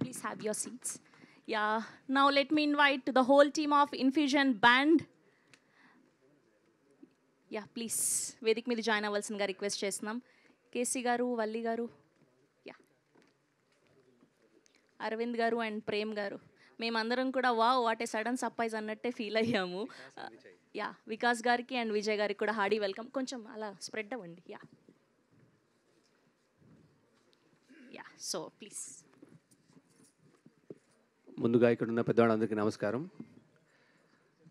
Please have your seats. Yeah, now let me invite the whole team of Infusion Band. Yeah, please. వేదిక మీద join అవ్వాల్సిందిగా request చేస్తున్నాం. KC గారు, వల్లి గారు, yeah, Arvind గారు and Prem గారు. మేమందరం కూడా వాట్ ఏ సడన్ సర్ప్రైజ్ అన్నట్టే ఫీల్ అయ్యాము. యా, వికాస్ గారికి అండ్ విజయ్ గారికి కూడా హార్డీ వెల్కమ్. కొంచెం అలా స్ప్రెడ్ అవ్వండి. Yeah yeah so please. ముందుగా ఇక్కడ ఉన్న పెద్దవాళ్ళందరికీ నమస్కారం.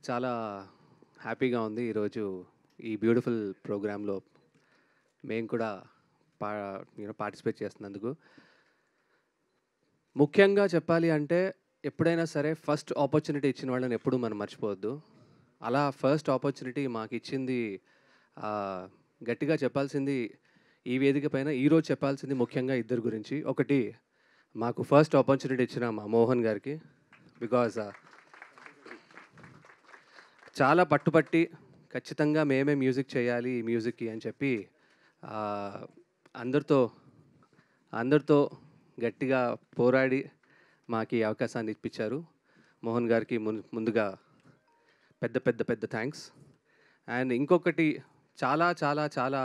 చాలా హ్యాపీగా ఉంది ఈరోజు ఈ బ్యూటిఫుల్ ప్రోగ్రాంలో మేము కూడా పార్టిసిపేట్ చేస్తున్నందుకు. ముఖ్యంగా చెప్పాలి అంటే ఎప్పుడైనా సరే ఫస్ట్ ఆపర్చునిటీ ఇచ్చిన వాళ్ళని ఎప్పుడూ మనం మర్చిపోవద్దు. అలా ఫస్ట్ ఆపర్చునిటీ మాకు ఇచ్చింది, గట్టిగా చెప్పాల్సింది ఈ వేదిక పైన ఈరోజు చెప్పాల్సింది ముఖ్యంగా ఇద్దరు గురించి. ఒకటి, మాకు ఫస్ట్ ఆపర్చునిటీ ఇచ్చిన మా మోహన్ గారికి, బికాజ్ చాలా పట్టుపట్టి ఖచ్చితంగా మేమే మ్యూజిక్ చేయాలి ఈ మ్యూజిక్కి అని చెప్పి అందరితో గట్టిగా పోరాడి మాకు ఈ అవకాశాన్ని ఇప్పించారు. మోహన్ గారికి ముందుగా పెద్ద పెద్ద పెద్ద థ్యాంక్స్. అండ్ ఇంకొకటి చాలా చాలా చాలా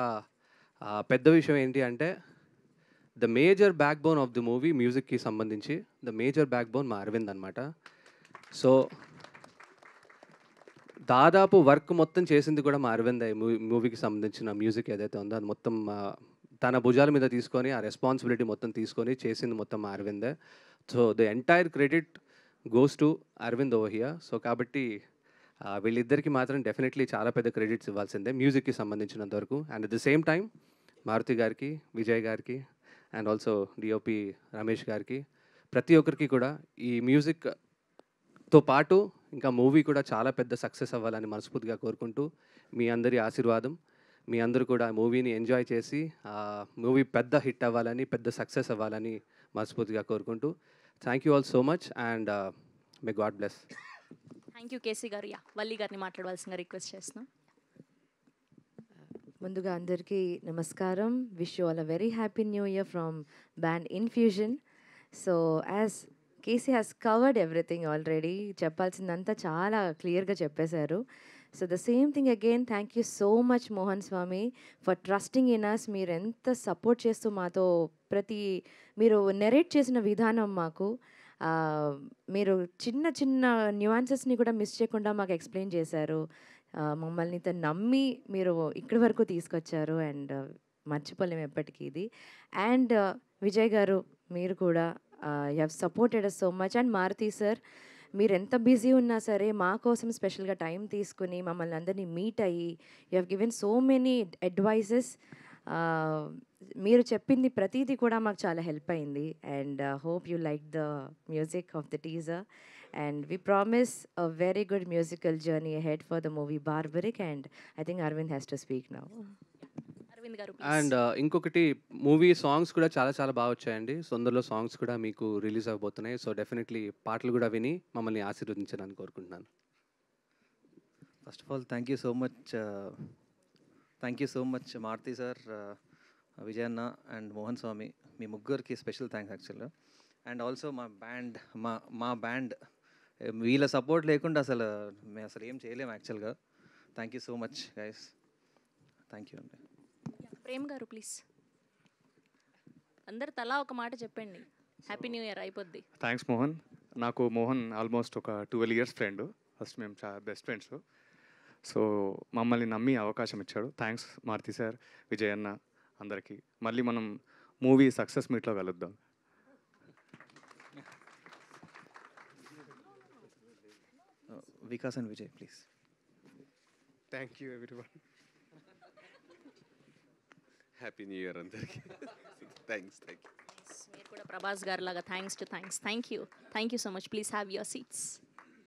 పెద్ద విషయం ఏంటి అంటే, the major back bone of the movie మ్యూజిక్కి సంబంధించి ద మేజర్ బ్యాక్ బోన్ మా అరవింద్ అనమాట. సో దాదాపు వర్క్ మొత్తం చేసింది కూడా మా అరవింద్. మూవీకి సంబంధించిన మ్యూజిక్ ఏదైతే ఉందో అది మొత్తం తన భుజాల మీద తీసుకొని ఆ రెస్పాన్సిబిలిటీ మొత్తం తీసుకొని చేసింది మొత్తం మా అరవిందే. So the entire credit goes to Arvind over here. So కాబట్టి వీళ్ళిద్దరికి మాత్రం డెఫినెట్లీ చాలా పెద్ద క్రెడిట్స్ ఇవ్వాల్సిందే మ్యూజిక్కి సంబంధించినంత వరకు. And at the same time Maruti గారికి, విజయ్ గారికి అండ్ ఆల్సో డిఓపి రమేష్ గారికి, ప్రతి ఒక్కరికి కూడా ఈ మ్యూజిక్తో పాటు ఇంకా మూవీ కూడా చాలా పెద్ద సక్సెస్ అవ్వాలని మనస్ఫూర్తిగా కోరుకుంటూ, మీ అందరి ఆశీర్వాదం, మీ అందరూ కూడా మూవీని ఎంజాయ్ చేసి మూవీ పెద్ద హిట్ అవ్వాలని, పెద్ద సక్సెస్ అవ్వాలని మనస్ఫూర్తిగా కోరుకుంటూ, thank you all so much and may God bless. Thank you KC గారు. యా, వల్లి గారిని మాట్లాడవలసిందిగా రిక్వెస్ట్ చేస్తున్నాం. ముందుగా అందరికీ నమస్కారం. Wish you all a very happy new year from band infusion. So as KC has covered everything already, చెప్పాల్సిందంతా చాలా క్లియర్గా చెప్పేశారు. So the same thing again, thank you so much Mohan Swamy for trusting in us. మీరు ఎంత support చేస్తూ మాతో మీరు narrate చేసిన విధానం మాకు, మీరు చిన్న చిన్న న్యూయాన్సెస్ని కూడా మిస్ చేయకుండా మాకు ఎక్స్ప్లెయిన్ చేశారు. మమ్మల్ని నమ్మి మీరు ఇక్కడి వరకు తీసుకొచ్చారు అండ్ మర్చిపోలేము ఎప్పటికీ ఇది. అండ్ విజయ్ గారు, మీరు కూడా you have supported us so much. And Maruti sir, మీరు ఎంత బిజీ ఉన్నా సరే మా కోసం స్పెషల్గా టైం తీసుకుని మమ్మల్ని అందరినీ మీట్ అయ్యి you have given so many advises. మీరు చెప్పింది ప్రతిదీ కూడా మాకు చాలా హెల్ప్ అయింది. And hope you like the music of the teaser. And we promise a very good musical journey ahead for the movie Barbaric. And I think Arvind has to speak now. Arvind గారు and ఇంకొకటి, movie songs కూడా చాలా చాలా బాగా వచ్చాయండి. తొందరలో songs కూడా మీకు రిలీజ్ అవబోతున్నాయి. సో డెఫినెట్లీ పాటలు కూడా విని మమ్మల్ని ఆశీర్వదించాలని కోరుకుంటున్నాను. First of all thank you so much Maruti sir, విజయన్న అండ్ మోహన్ స్వామి, మీ ముగ్గురికి స్పెషల్ థ్యాంక్స్ యాక్చువల్గా. అండ్ ఆల్సో మా బ్యాండ్ వీళ్ళ సపోర్ట్ లేకుండా మేము అసలు ఏం చేయలేము యాక్చువల్గా. Thank you so much guys. Thank you అండి. ప్రేమ్ గారు ప్లీజ్. అందరు తలా ఒక మాట చెప్పండి. హ్యాపీ న్యూ ఇయర్ అయిపోద్ది. థ్యాంక్స్ మోహన్. నాకు మోహన్ ఆల్మోస్ట్ ఒక 12 years ఫ్రెండ్. ఫస్ట్ మేము చాలా బెస్ట్ ఫ్రెండ్స్. సో మమ్మల్ని నమ్మి అవకాశం ఇచ్చాడు. థ్యాంక్స్ మారుతి సార్, విజయ్ అన్న, అందరికీ. మళ్ళీ మనం మూవీ సక్సెస్ మీట్లో కలుద్దాం. Vikas and Vijay please. Thank you everyone. Happy new year అందరికీ. థ్యాంక్స్. మీరు కూడా ప్రభాస్ గారు లాగా thanks. Thank you so much. Please have your seats.